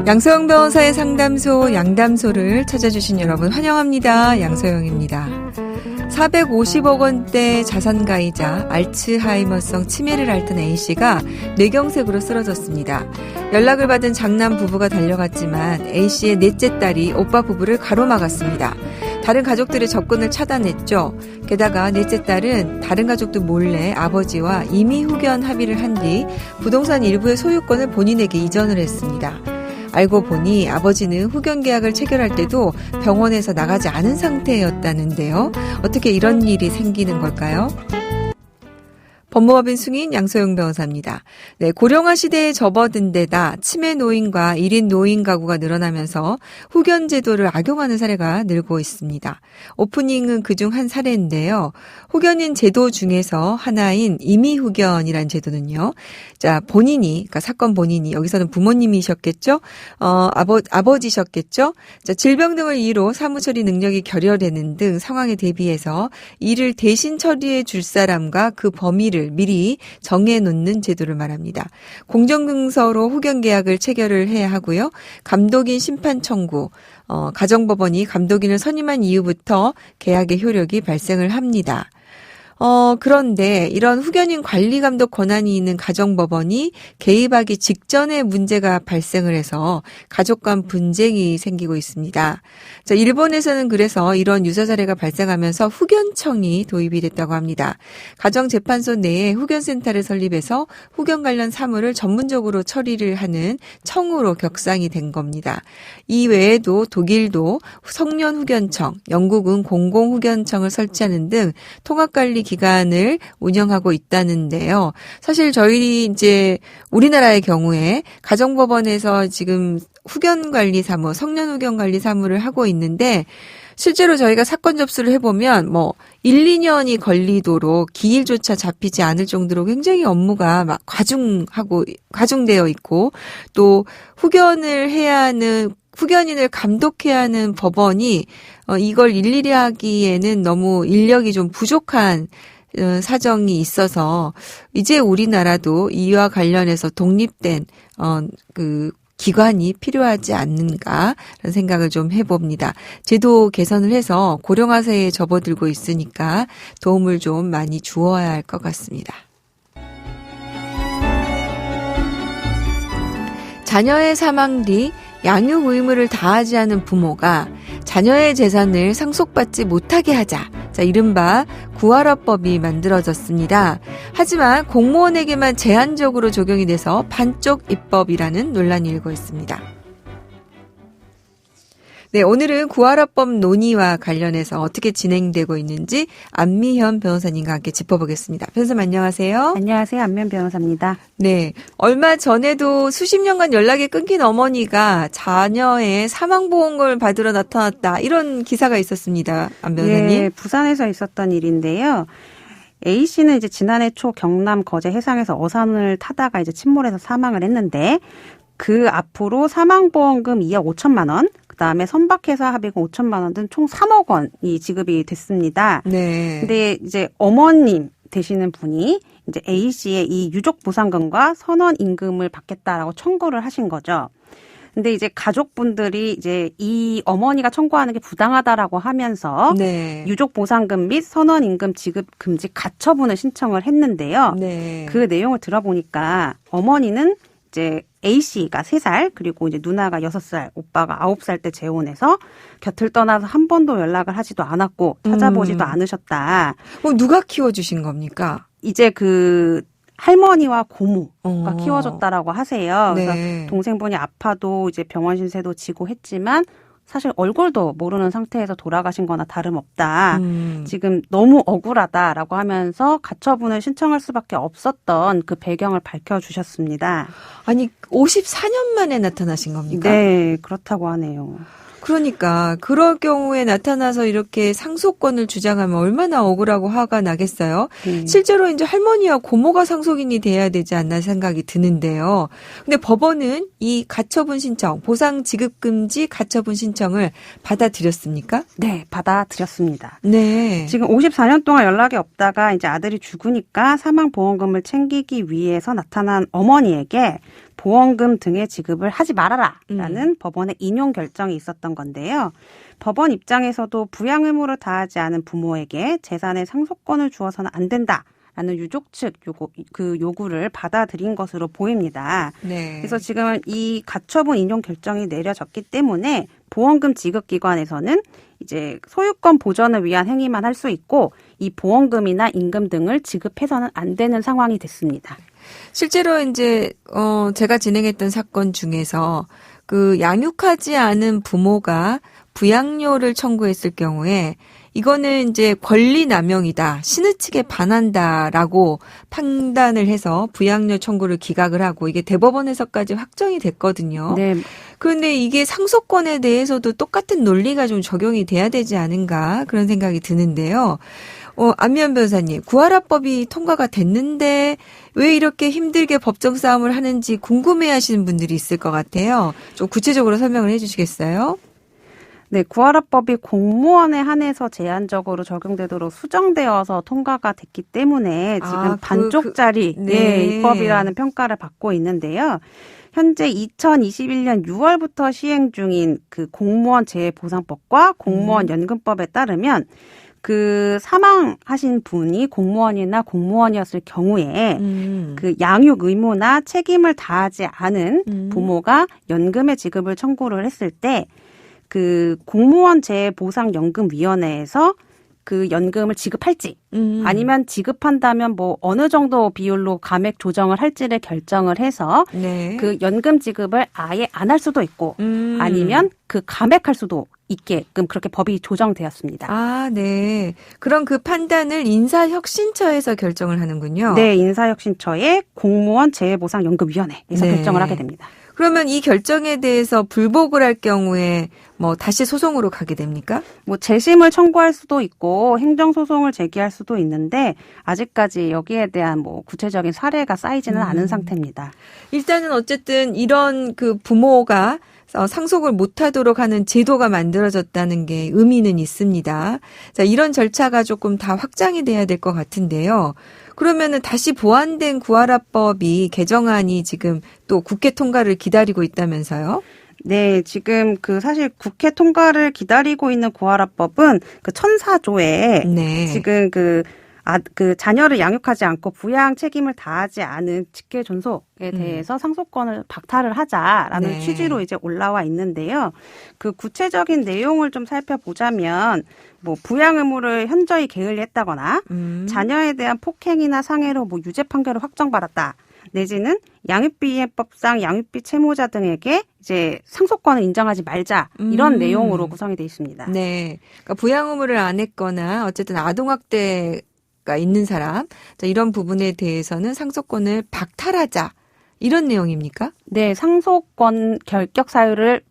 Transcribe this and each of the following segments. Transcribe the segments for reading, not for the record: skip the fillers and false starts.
양소영 변호사의 상담소 양담소를 찾아주신 여러분 환영합니다. 양소영입니다. 450억 원대 자산가이자 알츠하이머성 치매를 앓던 A씨가 뇌경색으로 쓰러졌습니다. 연락을 받은 장남 부부가 달려갔지만 A씨의 넷째 딸이 오빠 부부를 가로막았습니다. 다른 가족들의 접근을 차단했죠. 게다가 넷째 딸은 다른 가족들 몰래 아버지와 이미 후견 합의를 한 뒤 부동산 일부의 소유권을 본인에게 이전을 했습니다. 알고 보니 아버지는 후견 계약을 체결할 때도 병원에서 나가지 않은 상태였다는데요. 어떻게 이런 일이 생기는 걸까요? 법무법인 승인 양소영 변호사입니다. 네, 고령화 시대에 접어든 데다 치매 노인과 1인 노인 가구가 늘어나면서 후견 제도를 악용하는 사례가 늘고 있습니다. 오프닝은 그중 한 사례인데요. 후견인 제도 중에서 하나인 임의 후견이라는 제도는요. 자, 본인이, 그러니까 사건 본인이, 여기서는 부모님이셨겠죠? 아버지셨겠죠? 자, 질병 등을 이유로 사무처리 능력이 결여되는 등 상황에 대비해서 이를 대신 처리해 줄 사람과 그 범위를 미리 정해놓는 제도를 말합니다. 공정증서로 후견 계약을 체결을 해야 하고요. 감독인 심판 청구, 가정법원이 감독인을 선임한 이후부터 계약의 효력이 발생을 합니다. 그런데 이런 후견인 관리 감독 권한이 있는 가정법원이 개입하기 직전에 문제가 발생을 해서 가족 간 분쟁이 생기고 있습니다. 자, 일본에서는 그래서 이런 유사 사례가 발생하면서 후견청이 도입이 됐다고 합니다. 가정재판소 내에 후견센터를 설립해서 후견 관련 사무를 전문적으로 처리를 하는 청으로 격상이 된 겁니다. 이 외에도 독일도 성년후견청, 영국은 공공후견청을 설치하는 등 통합관리 기관을 운영하고 있다는데요. 사실 저희 이제 우리나라의 경우에 가정법원에서 지금 후견관리 사무, 성년후견관리 사무를 하고 있는데 실제로 저희가 사건 접수를 해보면 1, 2년이 걸리도록 기일조차 잡히지 않을 정도로 굉장히 업무가 막 과중되어 있고 또 후견을 해야 하는 후견인을 감독해야 하는 법원이 이걸 일일이 하기에는 너무 인력이 좀 부족한 사정이 있어서 이제 우리나라도 이와 관련해서 독립된 기관이 필요하지 않는가라는 생각을 좀 해봅니다. 제도 개선을 해서 고령화세에 접어들고 있으니까 도움을 좀 많이 주어야 할 것 같습니다. 자녀의 사망 뒤 양육 의무를 다하지 않은 부모가 자녀의 재산을 상속받지 못하게 하자. 자, 이른바 구하라법이 만들어졌습니다. 하지만 공무원에게만 제한적으로 적용이 돼서 반쪽 입법이라는 논란이 일고 있습니다. 네, 오늘은 구하라법 논의와 관련해서 어떻게 진행되고 있는지 안미현 변호사님과 함께 짚어보겠습니다. 변호사님 안녕하세요. 안녕하세요. 안미현 변호사입니다. 네, 얼마 전에도 수십 년간 연락이 끊긴 어머니가 자녀의 사망보험금을 받으러 나타났다. 이런 기사가 있었습니다. 안 변호사님. 네, 부산에서 있었던 일인데요. A씨는 이제 지난해 초 경남 거제 해상에서 어선을 타다가 이제 침몰해서 사망을 했는데 그 앞으로 사망보험금 2억 5천만 원, 그다음에 선박회사 합의금 5천만 원 등 총 3억 원이 지급이 됐습니다. 네. 근데 이제 어머님 되시는 분이 이제 A씨의 이 유족 보상금과 선원 임금을 받겠다라고 청구를 하신 거죠. 근데 이제 가족분들이 이제 이 어머니가 청구하는 게 부당하다라고 하면서 네. 유족 보상금 및 선원 임금 지급 금지 가처분을 신청을 했는데요. 네. 그 내용을 들어보니까 어머니는 이제 A씨가 3살, 그리고 이제 누나가 6살, 오빠가 9살 때 재혼해서 곁을 떠나서 한 번도 연락을 하지도 않았고 찾아보지도 않으셨다. 누가 키워주신 겁니까? 이제 그 할머니와 고모가 키워줬다라고 하세요. 그래서 네. 동생분이 아파도 이제 병원 신세도 지고 했지만 사실 얼굴도 모르는 상태에서 돌아가신 거나 다름없다. 지금 너무 억울하다라고 하면서 가처분을 신청할 수밖에 없었던 그 배경을 밝혀주셨습니다. 아니 54년 만에 나타나신 겁니까? 네, 그렇다고 하네요. 그러니까 그럴 경우에 나타나서 이렇게 상속권을 주장하면 얼마나 억울하고 화가 나겠어요. 실제로 이제 할머니와 고모가 상속인이 돼야 되지 않나 생각이 드는데요. 근데 법원은 이 가처분 신청, 보상 지급 금지 가처분 신청을 받아들였습니까? 네, 받아들였습니다. 네. 지금 54년 동안 연락이 없다가 이제 아들이 죽으니까 사망보험금을 챙기기 위해서 나타난 어머니에게 보험금 등의 지급을 하지 말아라라는 법원의 인용 결정이 있었던 건데요. 법원 입장에서도 부양 의무를 다하지 않은 부모에게 재산의 상속권을 주어서는 안 된다라는 유족 측 요구를 받아들인 것으로 보입니다. 네. 그래서 지금은 이 가처분 인용 결정이 내려졌기 때문에 보험금 지급 기관에서는 이제 소유권 보전을 위한 행위만 할 수 있고 이 보험금이나 임금 등을 지급해서는 안 되는 상황이 됐습니다. 실제로 이제 제가 진행했던 사건 중에서 그 양육하지 않은 부모가 부양료를 청구했을 경우에 이거는 이제 권리 남용이다, 신의 측에 반한다라고 판단을 해서 부양료 청구를 기각을 하고 이게 대법원에서까지 확정이 됐거든요. 네. 그런데 이게 상속권에 대해서도 똑같은 논리가 좀 적용이 돼야 되지 않은가 그런 생각이 드는데요. 안미연 변호사님, 구하라법이 통과가 됐는데 왜 이렇게 힘들게 법정 싸움을 하는지 궁금해하시는 분들이 있을 것 같아요. 좀 구체적으로 설명을 해주시겠어요? 네, 구하라법이 공무원에 한해서 제한적으로 적용되도록 수정되어서 통과가 됐기 때문에 지금 반쪽짜리 입법이라는 평가를 받고 있는데요. 현재 2021년 6월부터 시행 중인 그 공무원 재해보상법과 공무원 연금법에 따르면 그 사망하신 분이 공무원이나 공무원이었을 경우에 그 양육 의무나 책임을 다하지 않은 부모가 연금의 지급을 청구를 했을 때 그 공무원 재해보상연금위원회에서 그 연금을 지급할지 아니면 지급한다면 뭐 어느 정도 비율로 감액 조정을 할지를 결정을 해서 그 연금 지급을 아예 안 할 수도 있고 아니면 그 감액할 수도 있게끔 그렇게 법이 조정되었습니다. 아, 네. 그럼 그 판단을 인사혁신처에서 결정을 하는군요. 네, 인사혁신처의 공무원 재해보상연금위원회에서 결정을 하게 됩니다. 그러면 이 결정에 대해서 불복을 할 경우에 뭐 다시 소송으로 가게 됩니까? 뭐 재심을 청구할 수도 있고 행정소송을 제기할 수도 있는데 아직까지 여기에 대한 뭐 구체적인 사례가 쌓이지는 않은 상태입니다. 일단은 어쨌든 이런 그 부모가 상속을 못하도록 하는 제도가 만들어졌다는 게 의미는 있습니다. 자, 이런 절차가 조금 다 확장이 돼야 될 것 같은데요. 그러면은 다시 보완된 구하라법이 개정안이 지금 또 국회 통과를 기다리고 있다면서요? 네, 지금 그 사실 국회 통과를 기다리고 있는 구하라법은 그 1004조에 지금 그 자녀를 양육하지 않고 부양 책임을 다하지 않은 직계 존속에 대해서 상속권을 박탈을 하자라는 취지로 이제 올라와 있는데요. 그 구체적인 내용을 좀 살펴보자면 뭐 부양 의무를 현저히 게을리했다거나 자녀에 대한 폭행이나 상해로 뭐 유죄 판결을 확정받았다. 내지는 양육비해법상 양육비 채무자 등에게 이제 상속권을 인정하지 말자 이런 내용으로 구성이 돼 있습니다. 네, 그러니까 부양 의무를 안 했거나 어쨌든 아동학대가 있는 사람 이런 부분에 대해서는 상속권을 박탈하자 이런 내용입니까? 네, 상속권 결격 사유를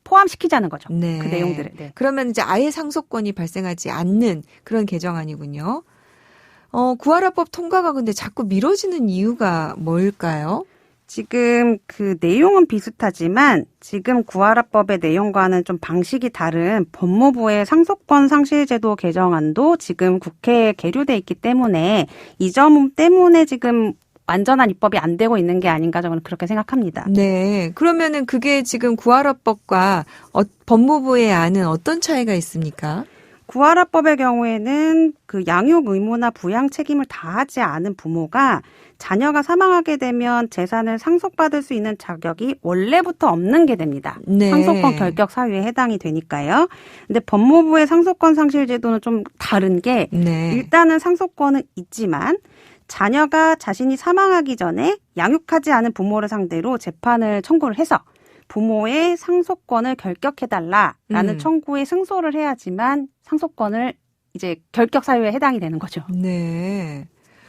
포함시키자는 거죠. 그 내용들을. 네. 그러면 이제 아예 상속권이 발생하지 않는 그런 개정안이군요. 구하라법 통과가 근데 자꾸 미뤄지는 이유가 뭘까요? 지금 그 내용은 비슷하지만 지금 구하라법의 내용과는 좀 방식이 다른 법무부의 상속권 상실제도 개정안도 지금 국회에 계류돼 있기 때문에 이 점 때문에 지금 완전한 입법이 안 되고 있는 게 아닌가 저는 그렇게 생각합니다. 네. 그러면은 그게 지금 구하라법과 법무부의 안은 어떤 차이가 있습니까? 구하라법의 경우에는 그 양육 의무나 부양 책임을 다하지 않은 부모가 자녀가 사망하게 되면 재산을 상속받을 수 있는 자격이 원래부터 없는 게 됩니다. 상속권 결격 사유에 해당이 되니까요. 근데 법무부의 상속권 상실 제도는 좀 다른 게 일단은 상속권은 있지만 자녀가 자신이 사망하기 전에 양육하지 않은 부모를 상대로 재판을 청구를 해서 부모의 상속권을 결격해달라라는 청구에 승소를 해야지만 상속권을 이제 결격 사유에 해당이 되는 거죠. 네.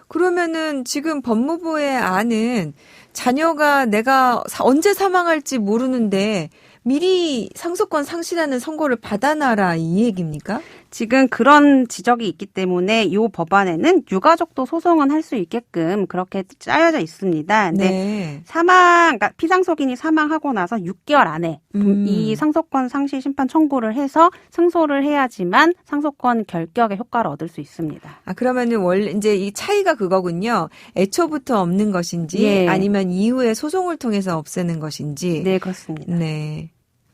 그러면은 지금 법무부의 안은 자녀가 내가 언제 사망할지 모르는데 미리 상속권 상실하는 선고를 받아놔라 이 얘기입니까? 지금 그런 지적이 있기 때문에 이 법안에는 유가족도 소송은 할 수 있게끔 그렇게 짜여져 있습니다. 근데 네. 그러니까 피상속인이 사망하고 나서 6개월 안에 이 상속권 상실 심판 청구를 해서 승소를 해야지만 상속권 결격의 효과를 얻을 수 있습니다. 아, 그러면은 원래 이제 이 차이가 그거군요. 애초부터 없는 것인지 예. 아니면 이후에 소송을 통해서 없애는 것인지. 네, 그렇습니다. 네.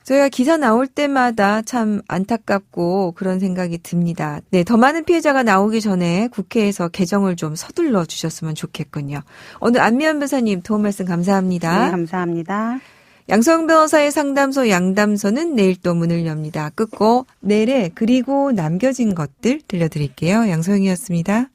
저희가 기사 나올 때마다 참 안타깝고 그런 생각이 듭니다. 네, 더 많은 피해자가 나오기 전에 국회에서 개정을 좀 서둘러 주셨으면 좋겠군요. 오늘 안미연 변호사님 도움 말씀 감사합니다. 네, 감사합니다. 양소영 변호사의 상담소 양담소는 내일 또 문을 엽니다. 끝고 내래 그리고 남겨진 것들 들려드릴게요. 양소영이었습니다.